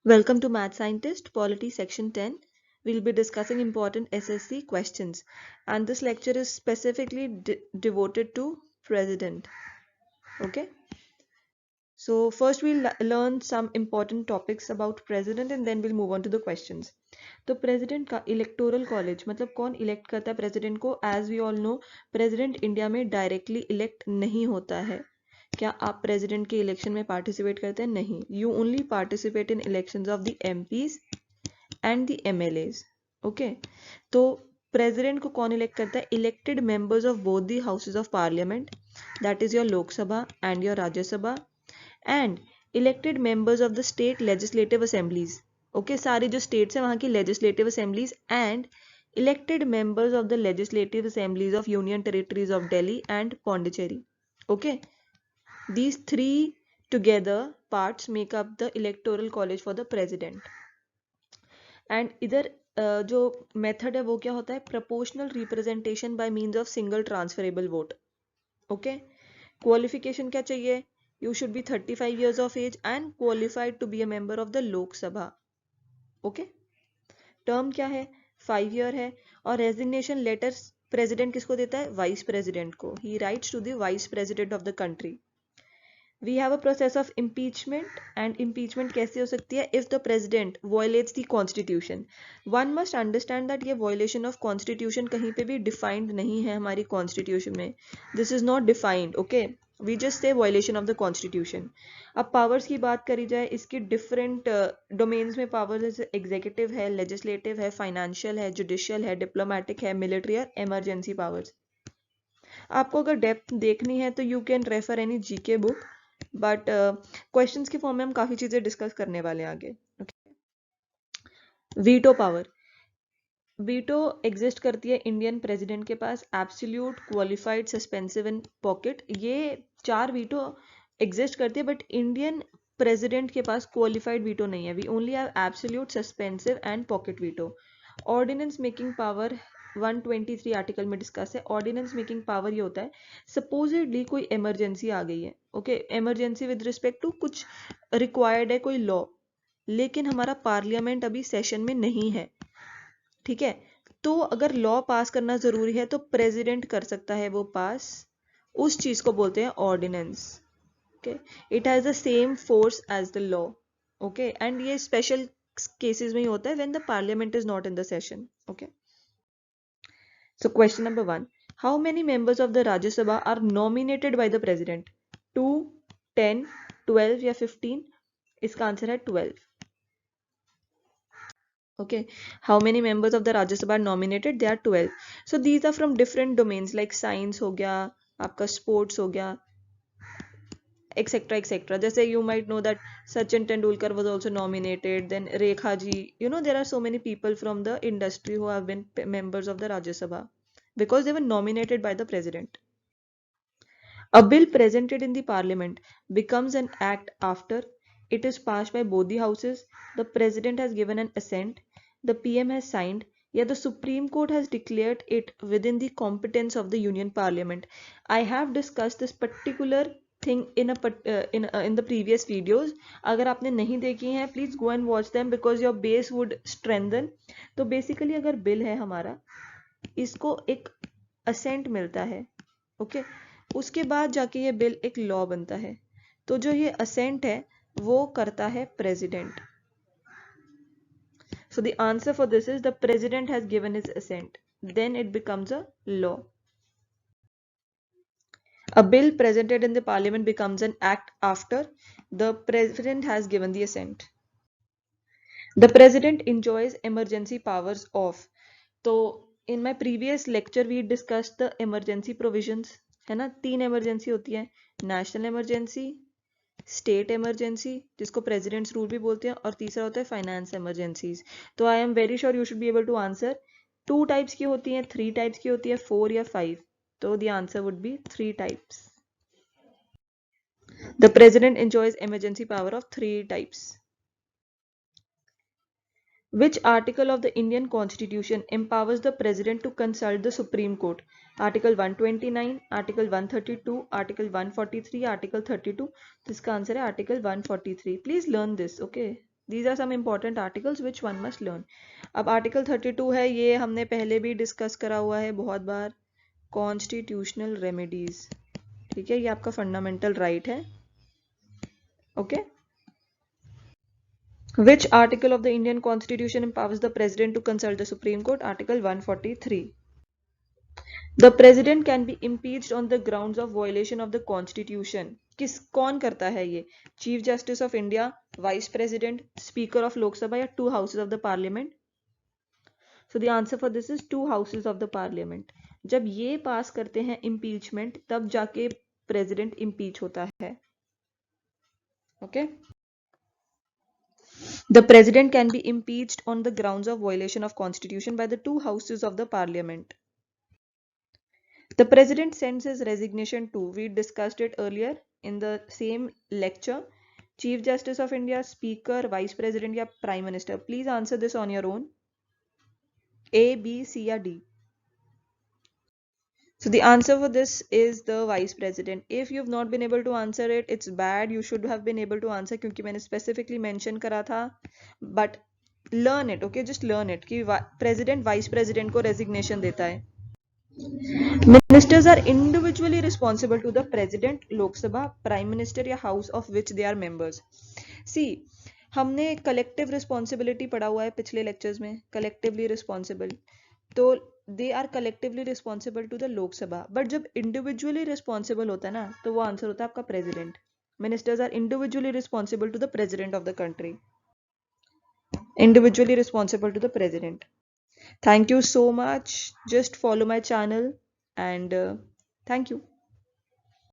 Welcome to Math Scientist Polity Section 10. We'll be discussing important SSC questions, and this lecture is specifically devoted to President. Okay, so first we'll learn some important topics about President and then we'll move on to the questions. तो president का electoral college मतलब कौन elect करता है president को? As we all know, president India में directly elect नहीं होता है. क्या आप प्रेसिडेंट के इलेक्शन में पार्टिसिपेट करते हैं? नहीं. You only participate in elections of the MPs and the MLAs. Okay, तो प्रेसिडेंट को कौन इलेक्ट करता है? Elected members of both the houses of parliament, that is your Lok Sabha and your Rajya Sabha, and elected members of the state legislative assemblies. Okay, सारी जो states हैं वहाँ की legislative assemblies, and elected members of the legislative assemblies of union territories of Delhi and Pondicherry. Okay, these three together parts make up the electoral college for the president. And इधर जो method है वो क्या होता है? Proportional representation by means of single transferable vote. Okay, qualification क्या चाहिए? You should B 35 years of age and qualified to be a member of the लोक सभा. ओके, टर्म क्या है? 5 year है. और रेजिग्नेशन लेटर प्रेसिडेंट किसको देता है? वाइस प्रेसिडेंट को. He writes to the vice president of the country. We have a process of impeachment, and impeachment कैसे हो सकती है? If the president violates the constitution. One must understand that ये violation of constitution कहीं पे भी defined नहीं है हमारी constitution में. This is not defined, okay? We just say violation of the constitution. अब powers की बात करी जाए, इसकी different domains में powers जैसे executive है, legislative है, financial है, judicial है, diplomatic है, military और emergency powers. आपको अगर डेप्थ देखनी है तो you can refer any GK book, but questions के फॉर्म में हम काफी चीजें डिस्कस करने वाले हैं आगे. Veto power. वीटो एग्जिस्ट करती है इंडियन प्रेसिडेंट के पास. Absolute, qualified, suspensive and pocket, ये 4 वीटो एग्जिस्ट करती है, बट इंडियन प्रेसिडेंट के पास क्वालिफाइड वीटो नहीं है. We only have absolute, suspensive and pocket veto. Ordinance making power 123 article में डिस्कस है. ऑर्डिनेंस मेकिंग पावर ये होता है, सपोजिडली कोई इमरजेंसी आ गई है. Okay, emergency with respect to कुछ रिक्वायर्ड है कोई लॉ, लेकिन हमारा पार्लियामेंट अभी सेशन में नहीं है. ठीक है, तो अगर लॉ पास करना जरूरी है तो प्रेसिडेंट कर सकता है वो पास. उस चीज को बोलते हैं ordinance. Okay, it has the same force as the law. Okay, and ये स्पेशल केसेस में ही होता है when the parliament is not in the session. Okay, so question number 1, how many members of the Rajya Sabha are nominated by the president? 2, 10, 12 या 15? इसका answer है 12. Okay, how many members of the Rajya Sabha are nominated? They are 12. So these are from different domains like science हो गया, आपका sports हो गया, etc etc. जैसे you might know that Sachin Tendulkar was also nominated, then Rekha ji, you know, there are so many people from the industry who have been members of the Rajya Sabha because they were nominated by the president. A bill presented in the parliament becomes an act after it is passed by both the houses, the president has given an assent, the PM has signed, या the Supreme Court has declared it within the competence of the Union Parliament. I have discussed this particular thing in the previous videos. अगर आपने नहीं देखी हैं, please go and watch them because your base would strengthen. तो basically अगर bill है हमारा, इसको एक assent मिलता है. ओके, उसके बाद जाके ये बिल एक लॉ बनता है. तो जो ये असेंट है वो करता है president. So the answer for this is the president has given his assent, then it becomes a law. A bill presented in the parliament becomes an act after the president has given the assent. The president enjoys emergency powers of. तो in my previous lecture we discussed the emergency provisions, है ना. 3 emergency होती है, national emergency, state emergency जिसको presidents rule भी बोलते हैं, और तीसरा होता है फाइनेंस इमरजेंसीज. तो I am very sure you should be able to answer. 2 types की होती हैं, 3 टाइप्स की होती है, 4 या 5. तो the answer would be 3 types. The president enjoys emergency power of 3 types. Which article of the Indian Constitution empowers the President to consult the Supreme Court? Article 129, Article 132, Article 143, Article 32. जिसका answer है Article 143. Please learn this, okay? These are some important articles which one must learn. अब article 32 है, ये हमने पहले भी discuss करा हुआ है बहुत बार, कॉन्स्टिट्यूशनल रेमेडीज, ठीक है, ये आपका फंडामेंटल राइट है, okay. Which article of the Indian Constitution empowers the President to consult the Supreme Court? Article 143. The President can be impeached on the grounds of violation of the Constitution. कौन करता है ये? Chief Justice of India, Vice President, Speaker of Lok Sabha या two houses of the Parliament? So the answer for this is two houses of the Parliament. जब ये पास करते हैं impeachment, तब जाके President impeach होता है, okay? The President can be impeached on the grounds of violation of Constitution by the two houses of the Parliament. The President sends his resignation to, we discussed it earlier in the same lecture, Chief Justice of India, Speaker, Vice President या Prime Minister. Please answer this on your own. A, B, C या D? So the answer for this is the Vice President. If you've not been able to answer it, it's bad. You should have been able to answer क्योंकि मैंने specifically mention करा था. But learn it, okay? Just learn it कि President, Vice President को resignation देता है. Ministers are individually responsible to the President, Lok Sabha, Prime Minister या House of which they are members. See, हमने collective responsibility पढ़ा हुआ है पिछले lectures में, collectively responsible. तो they are collectively responsible to the Lok Sabha. But जब individually responsible होता है ना, तो वो आंसर होता है आपका President. Ministers are individually responsible to the President of the country. Individually responsible to the President. Thank you so much. Just follow my channel and thank you.